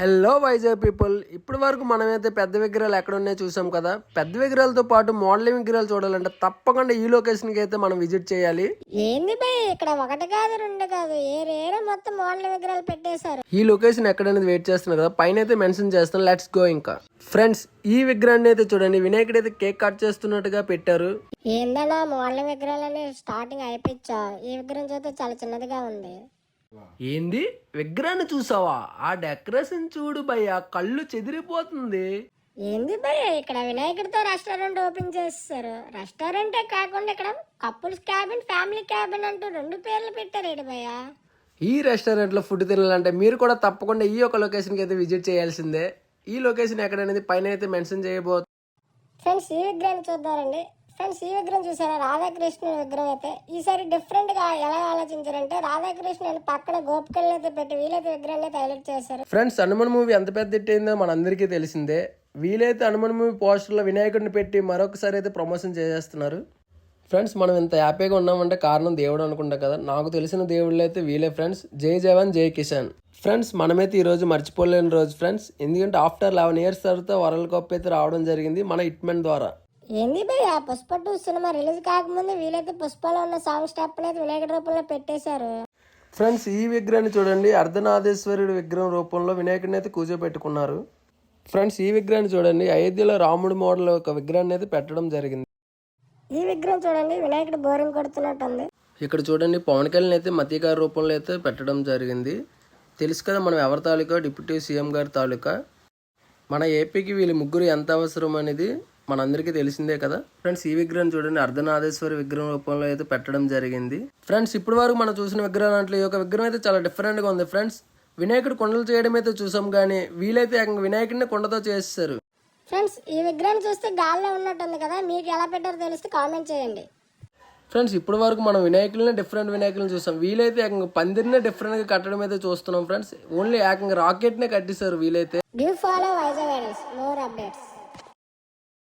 Hello Vizag people, ఇప్పటి వరకు మనమైతే పెద్ద విగ్రహాలు ఎక్కడ ఉన్నాయో చూసాం కదా. పెద్ద విగ్రహాలతో పాటు మోడలింగ్ విగ్రహాలు చూడాలంటే తప్పకుండా ఈ లొకేషన్కి అయితే మనం విజిట్ చేయాలి. ఏంది భయ్, ఇక్కడ ఒకటి కాదు రెండు కాదు ఏరేరో మొత్తం మోడల్ విగ్రహాలు పెట్టేశారు. ఈ లొకేషన్ ఎక్కడనేది వెయిట్ చేస్తున్నారు కదా, పైన అయితే మెన్షన్ చేస్తాను. Let's go. ఇంకా ఫ్రెండ్స్, ఈ విగ్రహాన్ని అయితే చూడండి, వినాయకుడు అయితే కేక్ కట్ చేస్తున్నట్టుగా పెట్టారు. ఏందన్నా మోడల్ విగ్రహాలని స్టార్టింగ్ అయిపించా, ఈ విగ్రహం చూస్తే చాలా చిన్నదిగా ఉంది. ఏంది, విగ్రహాన్ని చూసావా? ఆ డెకరేషన్ చూడు భయ్యా, కళ్ళు చెదిరిపోతుంది. ఏంది భయ్, ఇక్కడ వినాయకుడితో రెస్టారెంట్ ఓపెన్ చేస్తారు. రెస్టారెంటే కాకుండా ఇక్కడ కపుల్స్ క్యాబిన్, ఫ్యామిలీ క్యాబిన్ అంటూ రెండు పేర్లు పెట్టారు. ఏంటి భయ్యా, ఈ రెస్టారెంట్లో ఫుడ్ తినాలంటే మీరు కూడా తప్పకుండా ఈ యొక్క లొకేషన్కి అయితే విజిట్ చేయాల్సిందే. ఈ లొకేషన్ ఎక్కడనేది పైన అయితే మెన్షన్ చేయబోతుంది. ఫ్రెండ్స్ ఈ విగ్రహాన్ని చూద్దారండి. ఫ్రెండ్స్ ఈ విగ్రహం చూసారా, రాధాకృష్ణుని విగ్రహం అయితే ఈసారి డిఫరెంట్ గా ఎలా ఆలోచించారంటే రాధాకృష్ణుని పక్కన గోపికలను అయితే పెట్టి వీలైతే విగ్రహాన్ని అయితే హైలైట్ చేశారు. ఫ్రెండ్స్, హనుమాన్ మూవీ ఎంత పెద్ద హిట్ అయిందో మనందరికీ తెలిసిందే. వీలైతే హనుమాన్ మూవీ పోస్టర్లో వినాయకుడిని పెట్టి మరొకసారి అయితే ప్రమోషన్ చేసేస్తున్నారు. ఫ్రెండ్స్, మనం ఇంత హ్యాపీగా ఉన్నామంటే కారణం దేవుడు అనుకుంటాం కదా. నాకు తెలిసిన దేవుళ్ళు అయితే వీలే ఫ్రెండ్స్. జై జవాన్ జై కిసాన్. ఫ్రెండ్స్, మనమైతే ఈరోజు మర్చిపోలేని రోజు ఫ్రెండ్స్. ఎందుకంటే ఆఫ్టర్ 11 years తర్వాత వరల్డ్ కప్ అయితే రావడం జరిగింది మన హిట్మెన్ ద్వారా. ఏంది భయ్, ఆ పుష్ప 2 సినిమా రిలీజ్ కాకముందు వీలైతే పుష్పలో ఉన్న సాంగ్ స్టెప్ అనేది వినాయకుడి రూపంలో పెట్టేశారు. ఫ్రెండ్స్, ఈ విగ్రహాన్ని చూడండి, అర్ధనాదేశ్వరుడి విగ్రహం రూపంలో వినాయకుడిని అయితే కూర్చోబెట్టుకున్నారు. ఫ్రెండ్స్, ఈ విగ్రహాన్ని చూడండి, అయోధ్యలో రాముడి మోడల్ ఒక విగ్రహాన్ని అయితే పెట్టడం జరిగింది. ఈ విగ్రహం చూడండి, వినాయకుడు బోరింగ్ కొడుతున్నట్టుంది. ఇక్కడ చూడండి, పవన్ కళ్యాణ్ అయితే మతీగారి రూపంలో అయితే పెట్టడం జరిగింది. తెలుసు కదా మనం ఎవరి తాలూకా, డిప్యూటీ సీఎం గారి తాలూకా. మన ఏపీకి వీళ్ళు ముగ్గురు ఎంత అవసరం అనేది మనందరికీ తెలిసిందే కదా. ఫ్రెండ్స్, ఈ విగ్రహం చూడండి, అర్ధనాదేశ్వరి విగ్రహం రూపంలో అయితే పెట్టడం జరిగింది. ఫ్రెండ్స్, ఇప్పటి వరకు మనం చూసిన విగ్రహం అంటే ఈ యొక్క విగ్రహం అయితే చాలా డిఫరెంట్గా ఉంది. ఫ్రెండ్స్, వినాయకుడు కొండలు చేయడం అయితే చూసాం, కానీ వీలైతే ఏకంగా వినాయకుడిని కొండతో చేస్తారు. ఫ్రెండ్స్, ఈ విగ్రహం చూస్తే గాల్లో ఉన్నట్టుంది కదా, మీకు ఎలా పెట్టారో తెలిస్తే కామెంట్ చేయండి. ఫ్రెండ్స్, ఇప్పటి వరకు మనం వినాయకులని డిఫరెంట్ వినాయకులను చూసాం. వీలైతే ఏకంగా పందిరినే డిఫరెంట్గా కట్టడం అయితే చూస్తున్నాం. ఫ్రెండ్స్, ఓన్లీ ఏకంగా రాకెట్నే కట్టిస్తారు వీలైతే. Do follow Vizag idols, more updates.